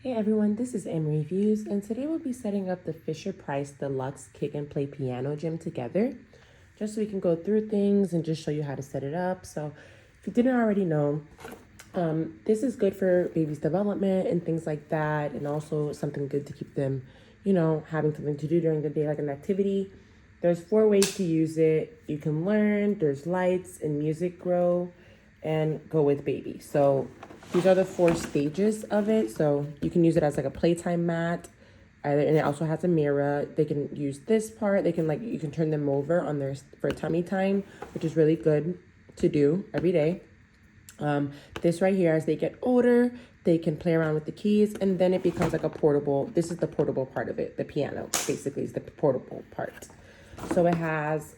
Hey everyone, this is M Reviews, and today we'll be setting up the Fisher-Price Deluxe Kick and Play Piano Gym together, just so we can go through things and just show you how to set it up. So if you didn't already know, this is good for baby's development and things like that, and also something good to keep them, having something to do during the day, like an activity. There's 4 ways to use it. You can learn, there's lights and music grow, and go with baby. So these are the 4 stages of it. So you can use it as like a playtime mat. And it also has a mirror. They can use this part. They can you can turn them over on their for tummy time, which is really good to do every day. This right here, as they get older, they can play around with the keys, and then it becomes like a portable. This is the portable part of it. The piano basically is the portable part. So it has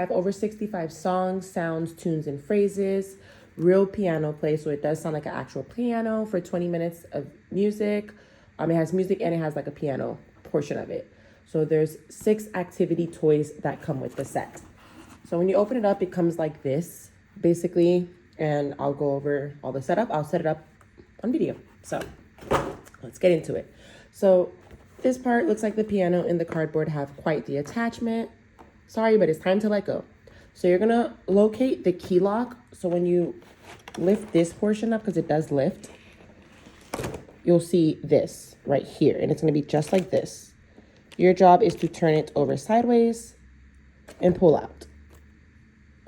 over 65 songs, sounds, tunes, and phrases. Real piano play, so it does sound like an actual piano for 20 minutes of music. It has music and it has like a piano portion of it. So there's 6 activity toys that come with the set. So when you open it up, it comes like this, basically, and I'll go over all the setup. I'll set it up on video. So let's get into it. So this part looks like the piano and the cardboard have quite the attachment. Sorry, but it's time to let go. So you're gonna locate the key lock. So when you lift this portion up, because it does lift, you'll see this right here, and it's gonna be just like this. Your job is to turn it over sideways and pull out.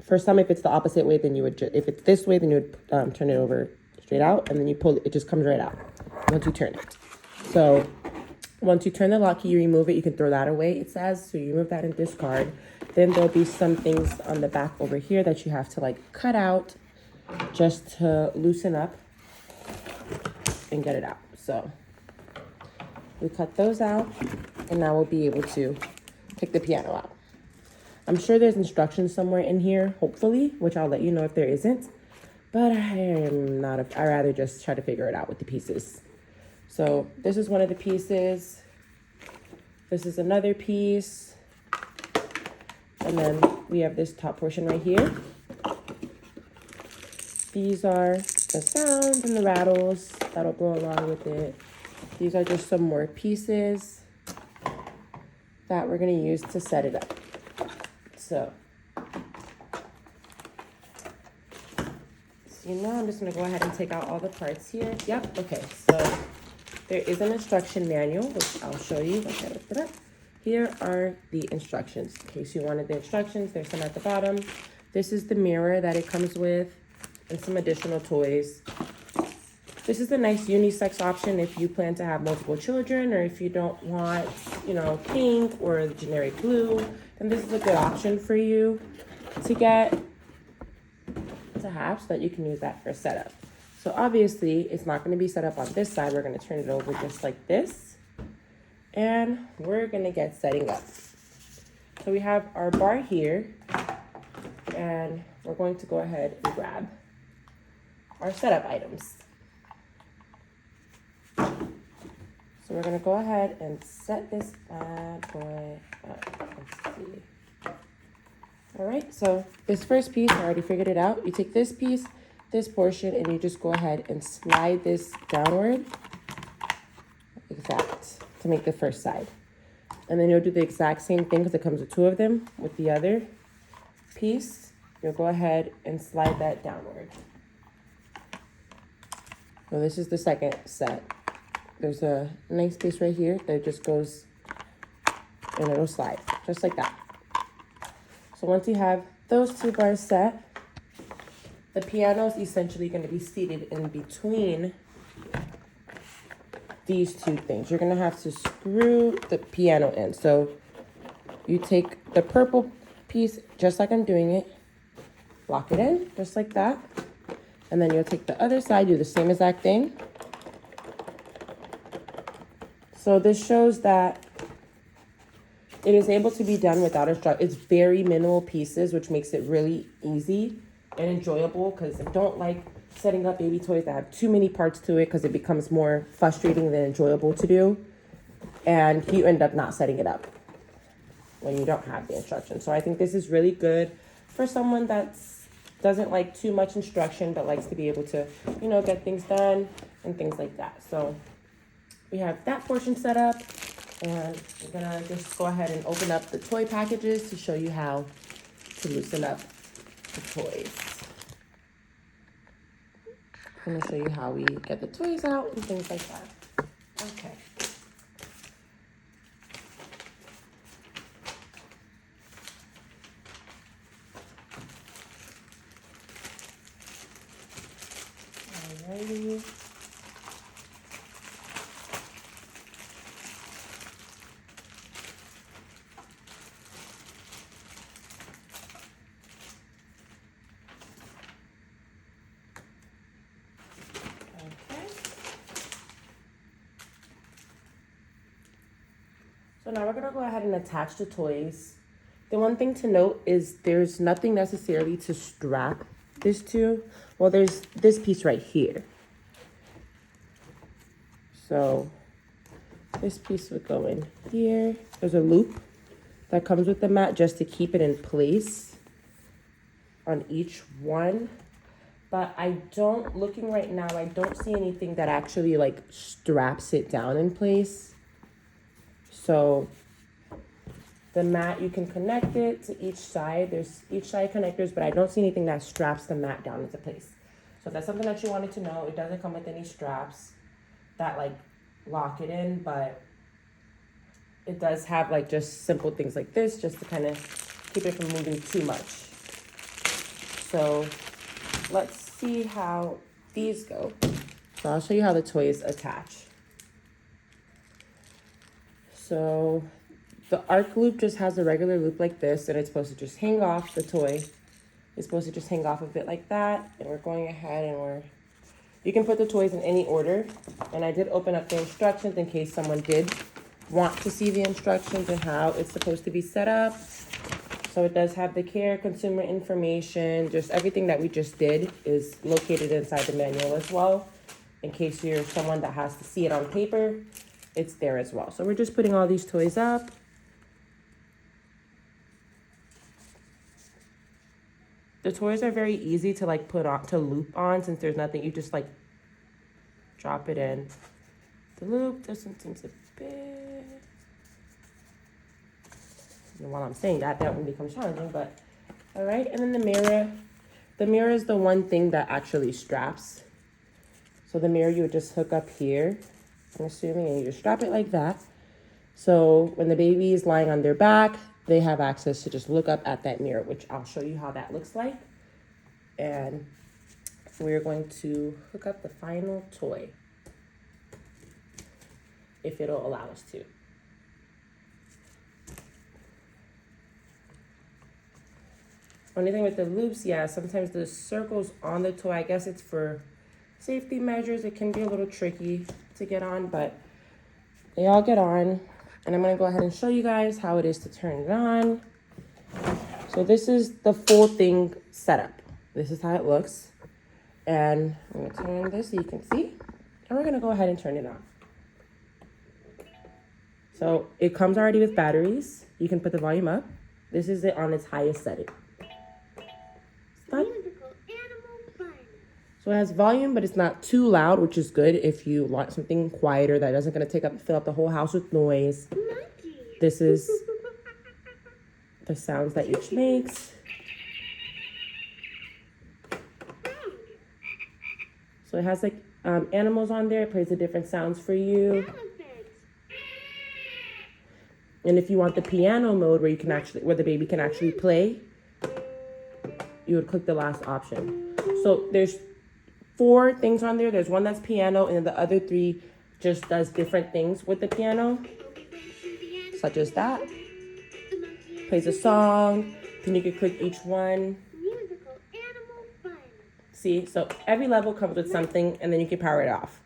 For some, if it's the opposite way, then you would if it's this way, then you would turn it over straight out, and then you pull it, it just comes right out once you turn it. So once you turn the lock key, you remove it. You can throw that away, it says. So you remove that and discard. Then there'll be some things on the back over here that you have to cut out just to loosen up and get it out. So we cut those out, and now we'll be able to pick the piano out. I'm sure there's instructions somewhere in here, hopefully, which I'll let you know if there isn't. But I'd rather just try to figure it out with the pieces. So this is one of the pieces. This is another piece. And then we have this top portion right here. These are the sounds and the rattles that'll go along with it. These are just some more pieces that we're gonna use to set it up. So I'm just gonna go ahead and take out all the parts here. Yep, okay, so there is an instruction manual, which I'll show you. Okay, lift it up. Here are the instructions. In case you wanted the instructions, there's some at the bottom. This is the mirror that it comes with and some additional toys. This is a nice unisex option if you plan to have multiple children, or if you don't want, pink or the generic blue, then this is a good option for you to get to have so that you can use that for setup. So obviously it's not going to be set up on this side. We're going to turn it over just like this. And we're going to get setting up. So we have our bar here, and we're going to go ahead and grab our setup items. So we're going to go ahead and set this bad boy up. Let's see. All right, so this first piece, I already figured it out. You take this piece, this portion, and you just go ahead and slide this downward, exact, to make the first side. And then you'll do the exact same thing, because it comes with 2 of them, with the other piece. You'll go ahead and slide that downward. So this is the second set. There's a nice piece right here that just goes, and it'll slide, just like that. So once you have those 2 bars set, the piano is essentially going to be seated in between these 2 things. You're going to have to screw the piano in. So you take the purple piece, just like I'm doing it, lock it in, just like that. And then you'll take the other side, do the same exact thing. So this shows that it is able to be done without instructions. It's very minimal pieces, which makes it really easy and enjoyable, because I don't like setting up baby toys that have too many parts to it, because it becomes more frustrating than enjoyable to do. And you end up not setting it up when you don't have the instructions. So I think this is really good for someone that doesn't like too much instruction, but likes to be able to, get things done and things like that. So we have that portion set up. And we're gonna just go ahead and open up the toy packages to show you how to loosen up the toys. I'm gonna show you how we get the toys out and things like that. Okay. Alrighty. So now we're gonna go ahead and attach the toys. The one thing to note is there's nothing necessarily to strap this to. Well, there's this piece right here. So this piece would go in here. There's a loop that comes with the mat just to keep it in place on each one. But looking right now, I don't see anything that actually like straps it down in place. So the mat, you can connect it to each side. There's each side connectors, but I don't see anything that straps the mat down into place. So if that's something that you wanted to know, it doesn't come with any straps that like lock it in, but it does have like just simple things like this just to kind of keep it from moving too much. So let's see how these go. So I'll show you how the toys attach. So the arc loop just has a regular loop like this, and it's supposed to just hang off the toy. It's supposed to just hang off of it like that. And we're going ahead and you can put the toys in any order. And I did open up the instructions in case someone did want to see the instructions and how it's supposed to be set up. So it does have the care, consumer information, just everything that we just did is located inside the manual as well. In case you're someone that has to see it on paper, it's there as well. So we're just putting all these toys up. The toys are very easy to like put on, to loop on, since there's nothing, you just like drop it in. The loop doesn't seem to fit. And while I'm saying that one becomes challenging, but all right. And then the mirror is the one thing that actually straps. So the mirror you would just hook up here, I'm assuming, and you just strap it like that. So when the baby is lying on their back, they have access to just look up at that mirror, which I'll show you how that looks like. And we're going to hook up the final toy, if it'll allow us to. Only thing with the loops, yeah, sometimes the circles on the toy, I guess it's for safety measures. It can be a little tricky to get on, but they all get on. And I'm gonna go ahead and show you guys how it is to turn it on. So this is the full thing set up. This is how it looks. And I'm gonna turn this so you can see. And we're gonna go ahead and turn it on. So it comes already with batteries. You can put the volume up. This is it on its highest setting. So it has volume, but it's not too loud, which is good if you want something quieter that isn't going to fill up the whole house with noise. This is the sounds that each makes. So it has like animals on there. It plays the different sounds for you. And if you want the piano mode where the baby can actually play, you would click the last option. So there's 4 things on there. There's one that's piano, and then the other 3 just does different things with the piano, such as that. Plays a song, then you can click each one. See, so every level comes with something, and then you can power it off.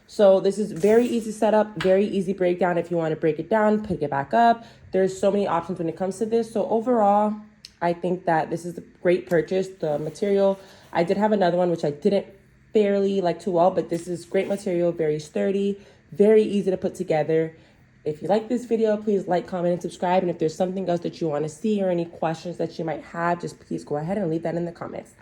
So this is very easy setup, very easy breakdown. If you want to break it down, pick it back up. There's so many options when it comes to this. So overall, I think that this is a great purchase. The material, I did have another one, which I didn't fairly like too well, but this is great material, very sturdy, very easy to put together. If you like this video, please like, comment, and subscribe. And if there's something else that you want to see or any questions that you might have, just please go ahead and leave that in the comments.